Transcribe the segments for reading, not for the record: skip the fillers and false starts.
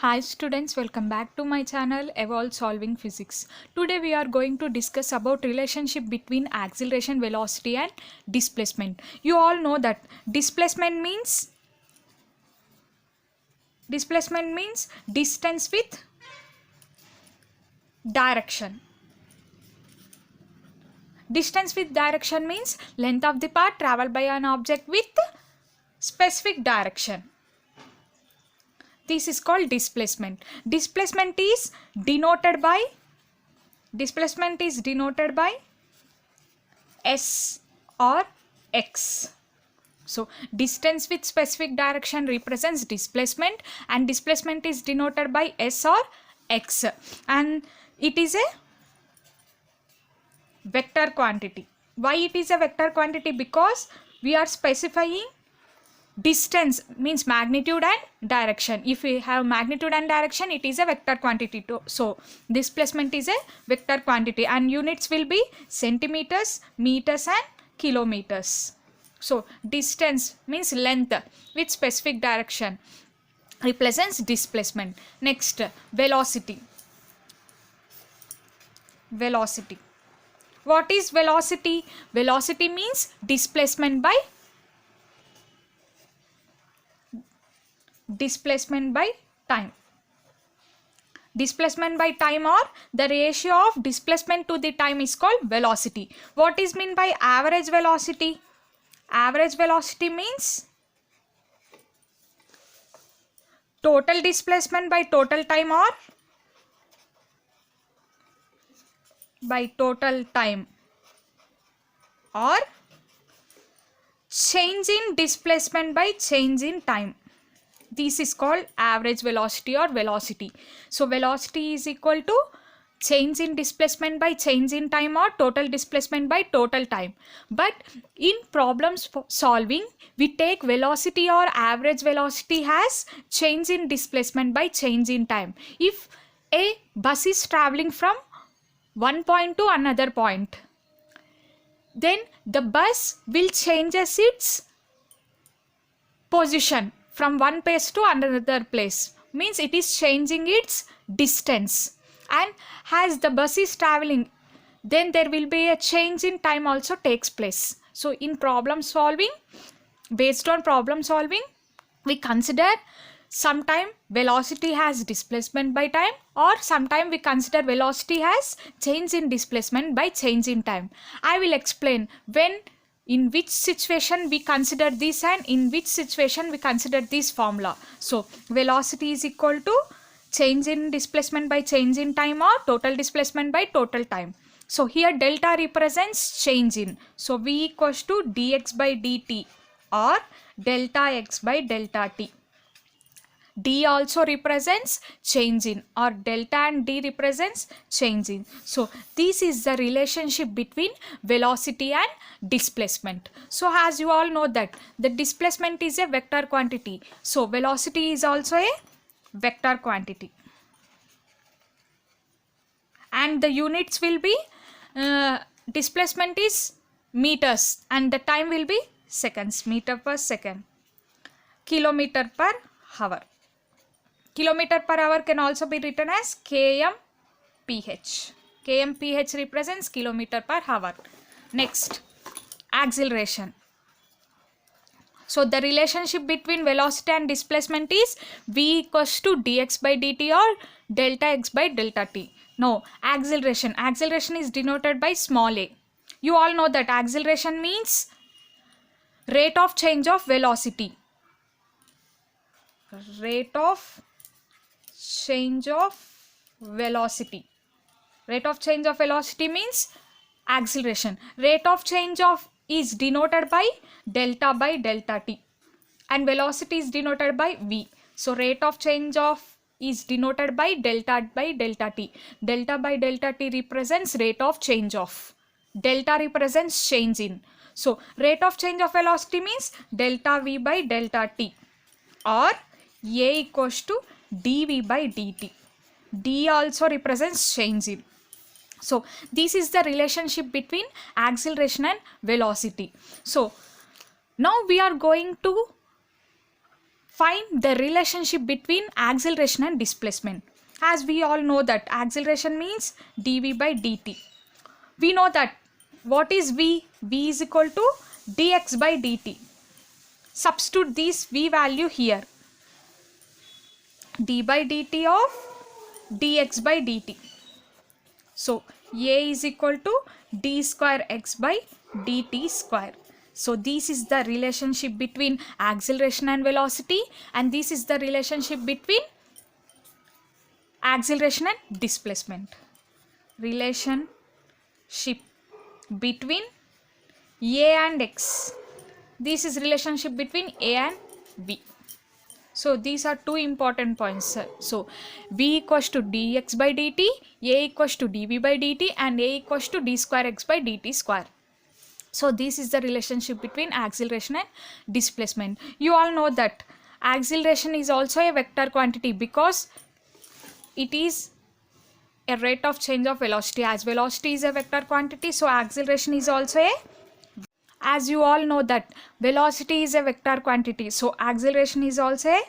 Hi students, welcome back to my channel Evolve Solving Physics. Today we are going to discuss about relationship between acceleration, velocity and displacement. You all know that displacement means distance with direction. Distance with direction means length of the path traveled by an object with specific direction. This is called displacement. Displacement is denoted by S or X. So distance with specific direction represents displacement and displacement is denoted by S or X, and it is a vector quantity. Why it is a vector quantity? Because we are specifying distance means magnitude and direction. If we have magnitude and direction, it is a vector quantity too. So displacement is a vector quantity and units will be centimeters, meters and kilometers. So distance means length with specific direction represents displacement. Next, velocity. What is velocity? Velocity means displacement by time. Displacement by time, or the ratio of displacement to the time, is called velocity. What is meant by average velocity? Average velocity means total displacement by total time, or change in displacement by change in time. This is called average velocity or velocity. So velocity is equal to change in displacement by change in time or total displacement by total time. But in problems solving, we take velocity or average velocity as change in displacement by change in time. If a bus is traveling from one point to another point, then the bus will change its position from one place to another place, means it is changing its distance. And as the bus is traveling, then there will be a change in time also takes place. So in problem solving, based on problem solving, we consider sometime velocity has displacement by time, or sometime we consider velocity has change in displacement by change in time. I will explain in which situation we consider this and in which situation we consider this formula. So velocity is equal to change in displacement by change in time or total displacement by total time. So here delta represents change in. So V equals to dx by dt or delta x by delta t. D also represents change in, or delta and D represents change in. So this is the relationship between velocity and displacement. So as you all know that the displacement is a vector quantity, so velocity is also a vector quantity. And the units will be, displacement is meters and the time will be seconds, meter per second, kilometer per hour. Kilometer per hour can also be written as kmph. Kmph represents kilometer per hour. Next, acceleration. So the relationship between velocity and displacement is V equals to dx by dt or delta x by delta t. No, acceleration. Acceleration is denoted by small a. You all know that acceleration means rate of change of velocity. Rate of change of velocity. Rate of change of velocity means acceleration. Rate of change of is denoted by delta t and velocity is denoted by v. So rate of change of is denoted by delta t. Delta by delta t represents rate of change of. Delta represents change in. So rate of change of velocity means delta v by delta t, or a equals to dv by dt. D also represents change in. So this is the relationship between acceleration and velocity. So now we are going to Find the relationship between acceleration and displacement. As we all know that acceleration means dv by dt. We know that what is v? V is equal to dx by dt. Substitute this v value here. D by dt of dx by dt. So a is equal to d square x by dt square. So this is the relationship between acceleration and velocity, and this is the relationship between acceleration and displacement. Relationship between a and x. This is relationship between a and v. So these are two important points. So v equals to dx by dt, a equals to dv by dt, and a equals to d square x by dt square. So this is the relationship between acceleration and displacement. You all know that acceleration is also a vector quantity because it is a rate of change of velocity. As velocity is a vector quantity, so acceleration is also a, as you all know that velocity is a vector quantity, so acceleration is also a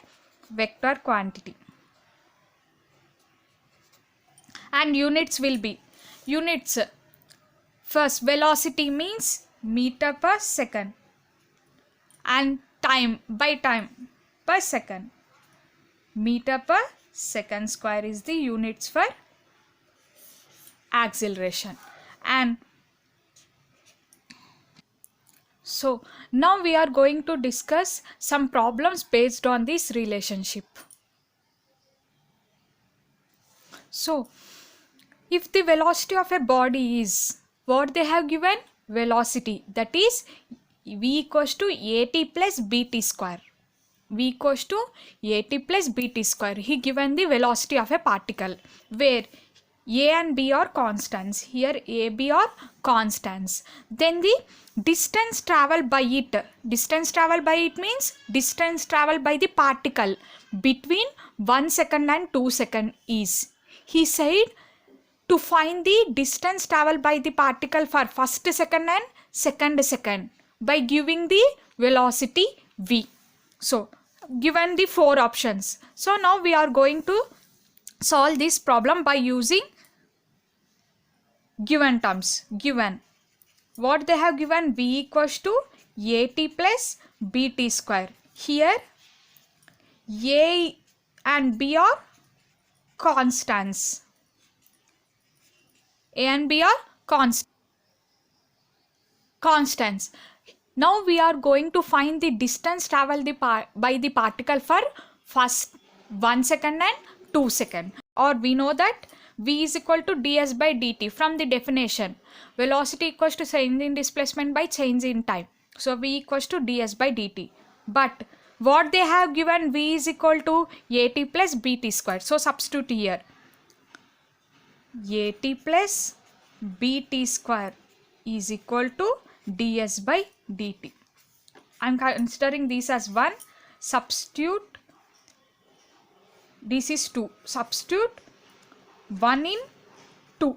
vector quantity. And units will be, units, first velocity means meter per second, and time by time per second. Meter per second square is the units for acceleration. And so now we are going to discuss some problems based on this relationship. So if the velocity of a body is what they have given, velocity, that is v equals to at plus bt square. V equals to at plus bt square. He given the velocity of a particle where a and b are constants. Here a, b are constants. Then the distance traveled by it. Distance traveled by it means distance traveled by the particle between 1 second and 2 seconds is. He said to find the distance traveled by the particle for first second and second second by giving the velocity v. So given the 4 options. So now we are going to solve this problem by using given terms. Given what they have given, v equals to at plus bt square. Here a and b are constants. A and b are constants. Now we are going to find the distance traveled by the particle for first 1 second and 2 seconds. Or we know that v is equal to ds by dt from the definition. Velocity equals to change in displacement by change in time. So v equals to ds by dt. But what they have given, v is equal to at plus bt square. So substitute here. At plus bt square is equal to ds by dt. I am considering this as 1. Substitute, this is 2. Substitute 1 in 2.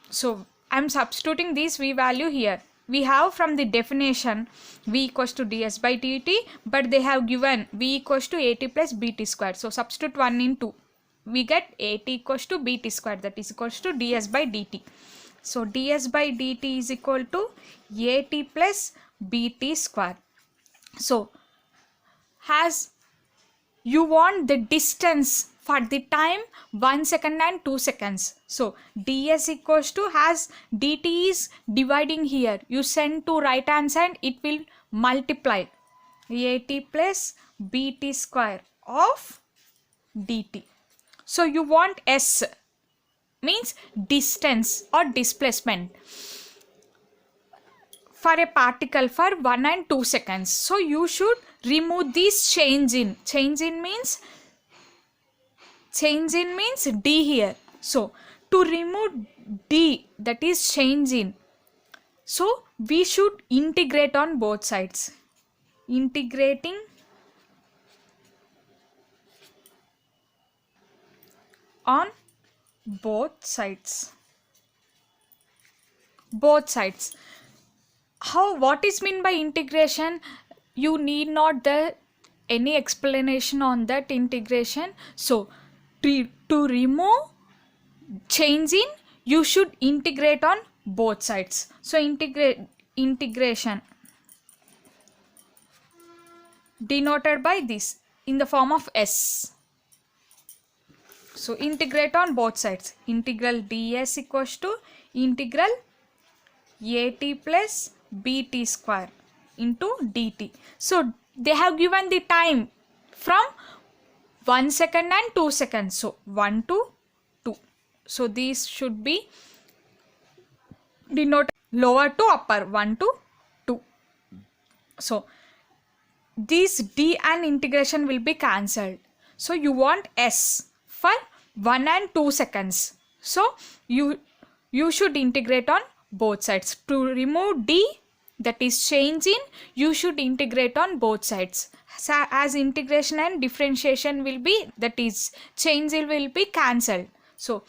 So I am substituting this v value here. We have from the definition v equals to ds by dt, but they have given v equals to at plus bt square. So substitute 1 in 2. We get at equals to bt square, that is equals to ds by dt. So ds by dt is equal to at plus bt square. So as you want the distance for the time 1 second and 2 seconds. So ds equals to, as dt is dividing here, you send to right hand side, it will multiply at plus bt square of dt. So you want s, means distance or displacement for a particle for 1 and 2 seconds. So you should remove this change in. Change in means d here. So to remove d, that is change in, so we should integrate on both sides. Integrating on both sides. Both sides. How, what is meant by integration? You need not the any explanation on that integration? So to remove change in, you should integrate on both sides. So integration denoted by this in the form of S. So integrate on both sides. Integral ds equals to integral at plus bt square into dt. So they have given the time from 1 second and 2 seconds. So 1 to 2. So these should be denoted lower to upper, 1 to 2. So this d and integration will be cancelled. So you want s for 1 and 2 seconds. So you should integrate on both sides. To remove d, that is change in, you should integrate on both sides. So as integration and differentiation will be, that is change will be cancelled. So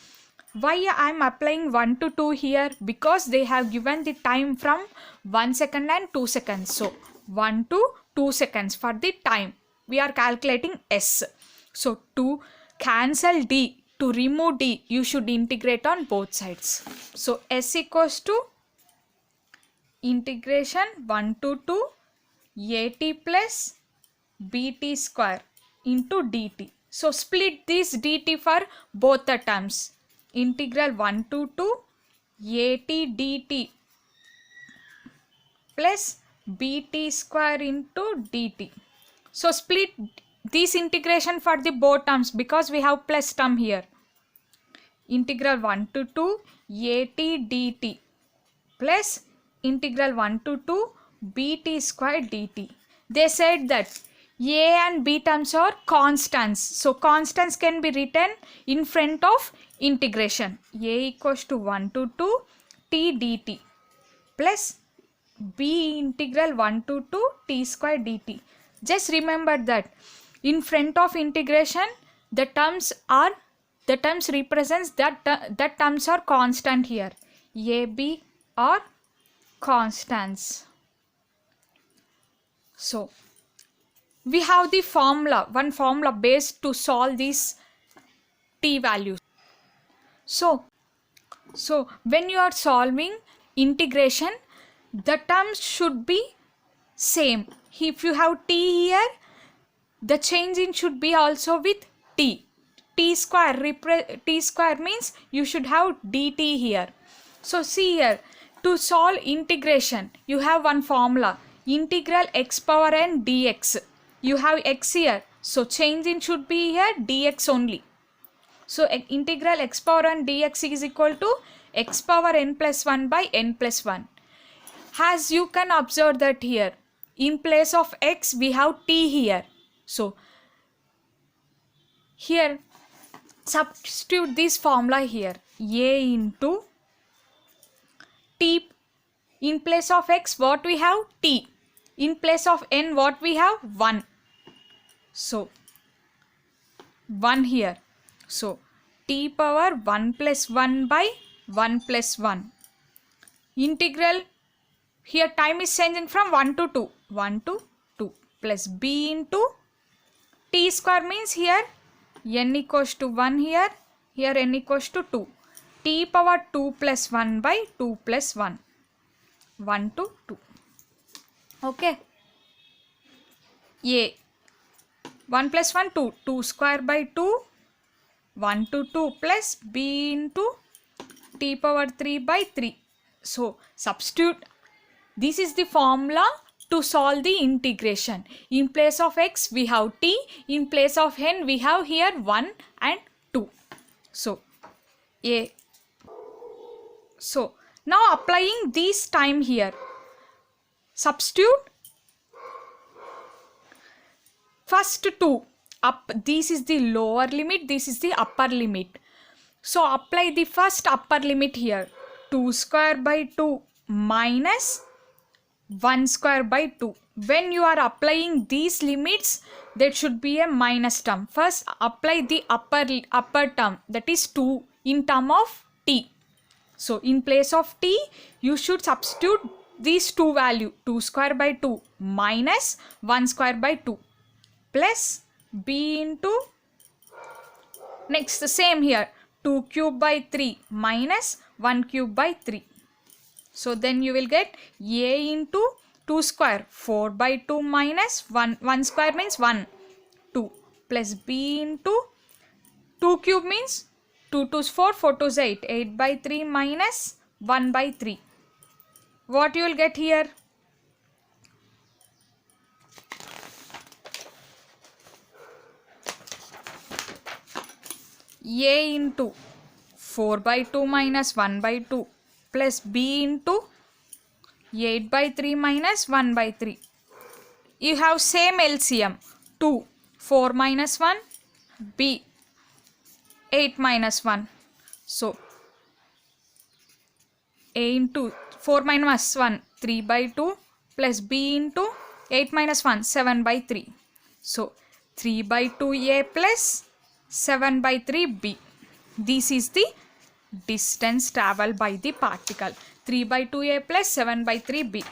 why I am applying 1 to 2 here? Because they have given the time from 1 second and 2 seconds. So 1 to 2 seconds for the time. We are calculating s. So to cancel d, to remove d, you should integrate on both sides. So s equals to integration 1 to 2 at plus bt square into dt. So split this dt for both the terms. Integral 1 to 2 at dt plus bt square into dt. So split this integration for the both terms because we have plus term here. Integral 1 to 2 at dt plus integral 1 to 2 bt square dt. They said that a and b terms are constants. So constants can be written in front of integration. A equals to 1 to 2 t dt plus b integral 1 to 2 t square dt. Just remember that in front of integration the terms represents that terms are constant here. A, b are constants. So we have the formula, one formula base to solve these t values. So when you are solving integration, the terms should be same. If you have t here, the change in should be also with t. T square means you should have dt here. So see here, to solve integration, you have one formula, integral x power n dx. You have x here, so change in should be here dx only. So integral x power n dx is equal to x power n plus 1 by n plus 1. As you can observe that here, in place of x we have t here. So here substitute this formula here, a into t. In place of x what we have? T. In place of n what we have? 1. So 1 here. So t power 1 plus 1 by 1 plus 1. Integral, here time is changing from 1 to 2. 1 to 2 plus b into t square means here n equals to 1 here. Here n equals to 2. T power 2 plus 1 by 2 plus 1. 1 to 2. Okay. A. 1 plus 1 2. 2 square by 2. 1 to 2 plus b into t power 3 by 3. So substitute. This is the formula to solve the integration. In place of x we have t. In place of n we have here 1 and 2. So a. So now applying this time here. Substitute first 2 up. This is the lower limit, this is the upper limit. So apply the first upper limit here. 2 square by 2 minus 1 square by 2. When you are applying these limits, there should be a minus term. First apply the upper term, that is 2 in term of t. So in place of t you should substitute these two value, 2 square by 2 minus 1 square by 2 plus b into, next the same here, 2 cube by 3 minus 1 cube by 3. So then you will get a into 2 square, 4 by 2 minus 1 square means 1, 2, plus b into 2 cube means 2 2 is 4, 4 2 is 8, 8 by 3 minus 1 by 3. What you will get here? A into 4 by 2 minus 1 by 2 plus b into 8 by 3 minus 1 by 3. You have same LCM, 2, 4 minus 1, b, 8 minus 1. So, a into 4 minus 1, 3 by 2 plus b into 8 minus 1, 7 by 3. So, 3 by 2a plus 7 by 3b. This is the distance traveled by the particle. 3 by 2a plus 7 by 3b.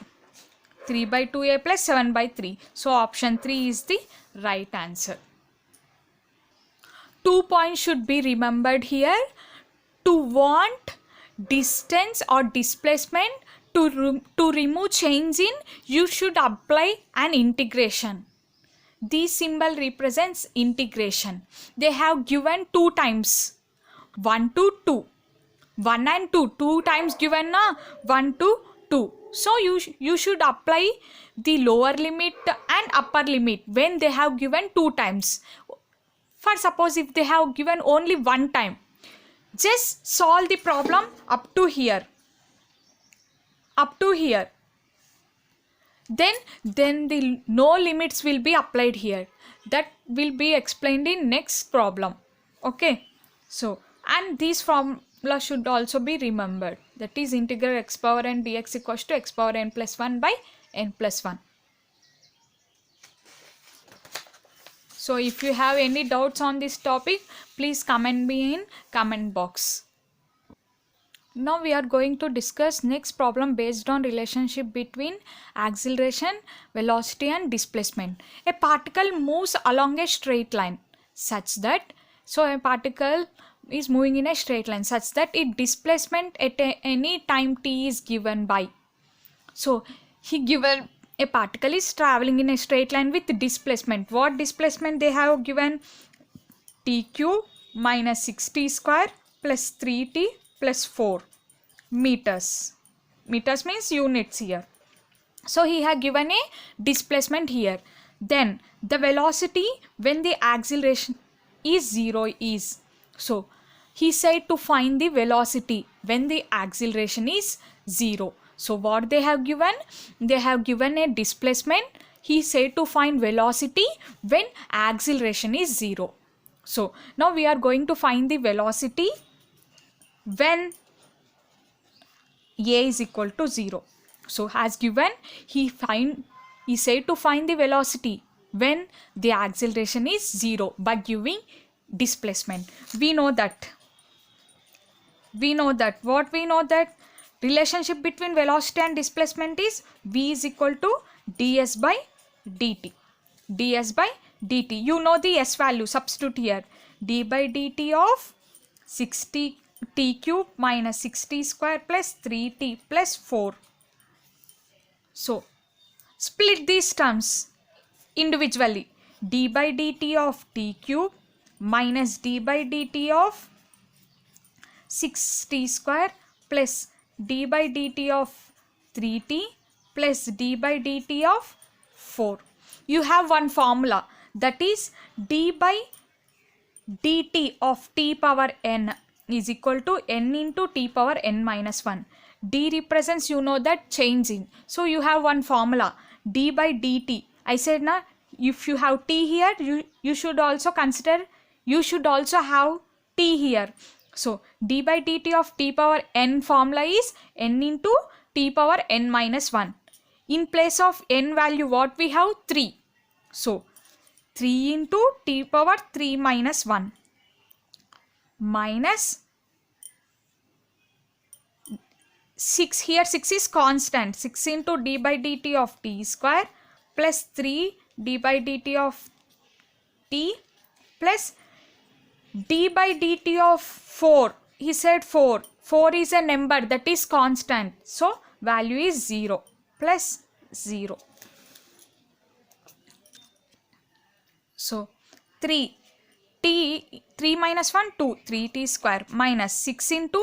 3 by 2a plus 7 by 3. So option 3 is the right answer. 2 points should be remembered here. To want distance or displacement, to remove change in, you should apply an integration. This symbol represents integration. They have given 2 times. 1 to 2. 1 and 2. 2 times given na? 1 to 2. So you should apply the lower limit and upper limit when they have given 2 times. For suppose if they have given only 1 time, just solve the problem up to here. Up to here. Then the no limits will be applied here. That will be explained in next problem. Okay. So, and these formula should also be remembered. That is integral x power n dx equals to x power n plus 1 by n plus 1. So, if you have any doubts on this topic, please comment me in comment box. Now we are going to discuss next problem based on relationship between acceleration, velocity and displacement. A particle moves along a straight line such that, so a particle is moving in a straight line such that its displacement at any time t is given by. So he given a particle is traveling in a straight line with displacement. What displacement they have given? T cube minus 6t square plus 3t plus 4 meters. Meters means units here. So he had given a displacement here. Then the velocity when the acceleration is 0 is. So he said to find the velocity when the acceleration is 0. So what they have given? They have given a displacement. He said to find velocity when acceleration is 0. So now we are going to find the velocity when a is equal to 0. So as given, he said to find the velocity when the acceleration is 0 by giving displacement. We know that. What we know that relationship between velocity and displacement is v is equal to ds by dt. ds by dt. You know the s value. Substitute here. d by dt of 60 t cube minus 6t square plus 3t plus 4. So split these terms individually. d by dt of t cube minus d by dt of 6t square plus d by dt of 3t plus d by dt of 4. You have one formula, that is d by dt of t power n is equal to n into t power n minus 1. D represents, you know that, change in. So you have one formula, d by dt. I said na, if you have t here, you should also consider, you should also have t here. So d by dt of t power n formula is n into t power n minus 1. In place of n value, what we have? 3. So 3 into t power 3 minus 1 minus 6. Here 6 is constant. 6 into d by dt of t square plus 3 d by dt of t plus d by dt of 4. He said 4. 4 is a number that is constant. So value is 0 plus 0. So 3. 3 minus 1, 2. 3t square minus 6 into,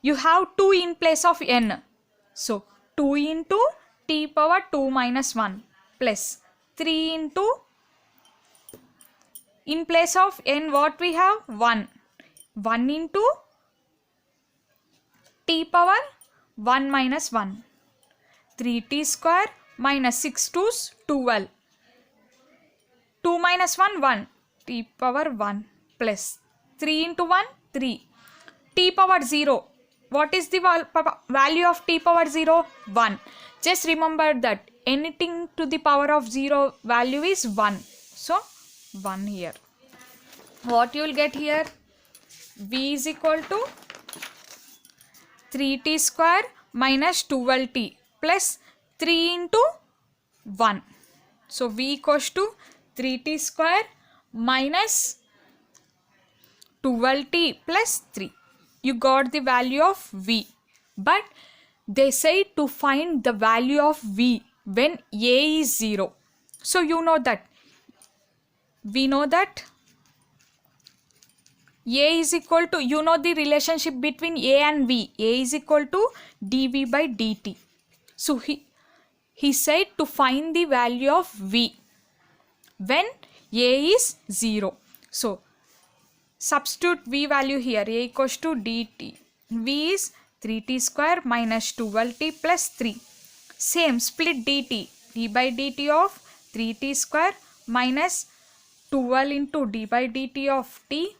you have 2 in place of n. So 2 into t power 2 minus 1 plus 3 into, in place of n what we have? 1. 1 into t power 1 minus 1. 3t square minus 6 2's 12. 2 minus 1, 1. T power 1 plus 3 into 1, 3. T power 0. What is the value of t power 0? 1. Just remember that anything to the power of 0 value is 1. So 1 here. What you will get here? V is equal to 3t square minus 12t plus 3 into 1. So V equals to 3t square minus 12t plus 3. You got the value of V. But they say to find the value of V when A is 0. So you know that. We know that A is equal to, you know the relationship between A and V. A is equal to dV by dt. So he said to find the value of V when A is 0. So substitute V value here. A equals to dt. V is 3t square minus 12t plus 3. Same, split dt. D by dt of 3t square minus 12 into d by dt of t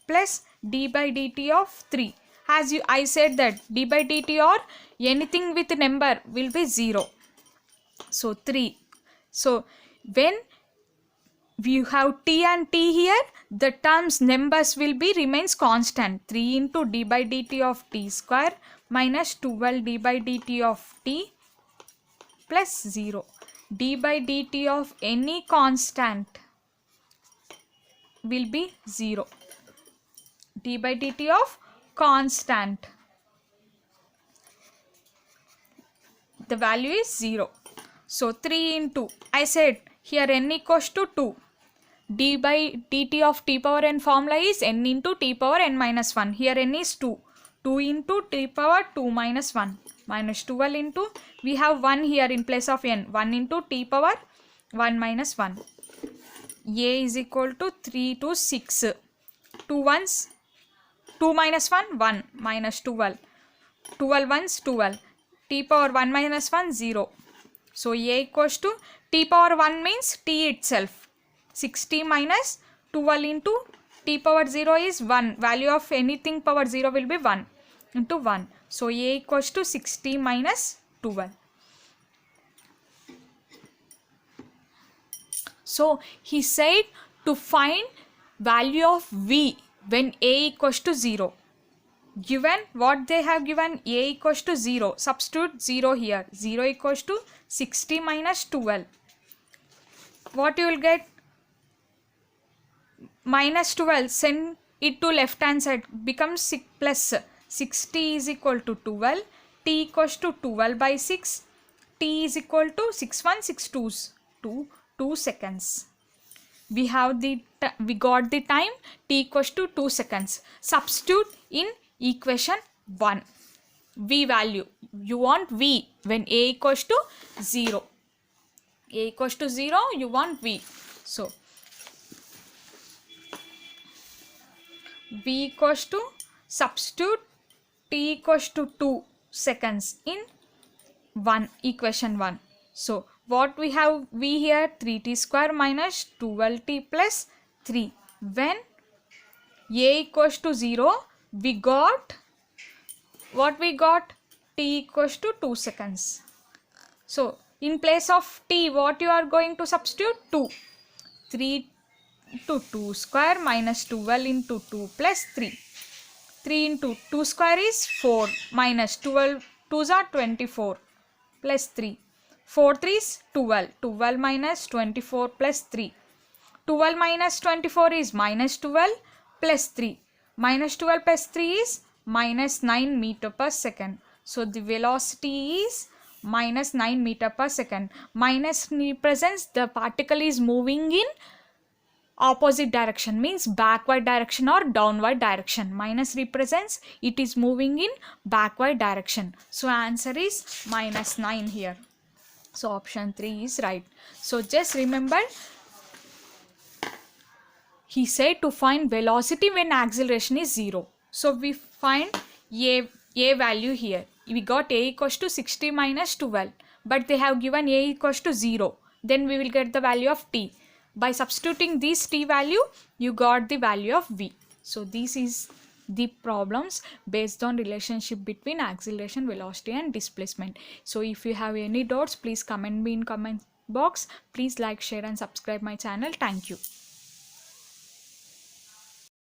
plus d by dt of 3. As I said that d by dt or anything with number will be 0. So 3. So when we have t and t here, the terms numbers will be remains constant. 3 into d by dt of t square minus 12 d by dt of t plus 0. D by dt of any constant will be 0. D by dt of constant, the value is 0. So 3 into, I said here n equals to 2. D by dt of t power n formula is n into t power n minus 1. Here n is 2. 2 into t power 2 minus 1 minus 12 into, we have 1 here in place of n. 1 into t power 1 minus 1. A is equal to 3 to 6. 2 ones, 2 minus 1, 1 minus 12. 12 ones, 12. T power 1 minus 1, 0. So A equals to t power 1 means t itself. 60 minus 12 into t power 0 is 1. Value of anything power 0 will be 1 into 1. So A equals to 60 minus 12. So he said to find value of V when A equals to 0. Given what they have given, A equals to 0. Substitute 0 here. 0 equals to 60 minus 12. What you will get? Minus 12. Send it to left hand side. Becomes 6 plus 60 is equal to 12. T equals to 12 by 6. T is equal to 6 1 6 2's 2 seconds. We got the time t equals to 2 seconds. Substitute in equation 1. V value. You want V when A equals to 0. A equals to 0, you want V. So V equals to, substitute t equals to 2 seconds in equation 1. So what we have V here? 3t square minus 12t plus 3. When A equals to 0, we got, what we got? T equals to 2 seconds. So in place of t, what you are going to substitute? 2. 3 into 2 square minus 12 into 2 plus 3. 3 into 2 square is 4 minus 12, 2s are 24 plus 3. 4 3 is 12. 12 minus 24 plus 3. 12 minus 24 is minus 12 plus 3. Minus 12 plus 3 is minus 9 meter per second. So the velocity is minus 9 meter per second. Minus represents the particle is moving in opposite direction, means backward direction or downward direction. Minus represents it is moving in backward direction. So answer is minus 9 here. So option 3 is right. So just remember, he said to find velocity when acceleration is 0. So we find a value here. We got a equals to 60 minus 12, but they have given a equals to 0. Then we will get the value of t. By substituting this t value, you got the value of v. So this is the problems based on relationship between acceleration, velocity and displacement. So if you have any doubts, please comment me in comment box. Please like, share and subscribe my channel. Thank you.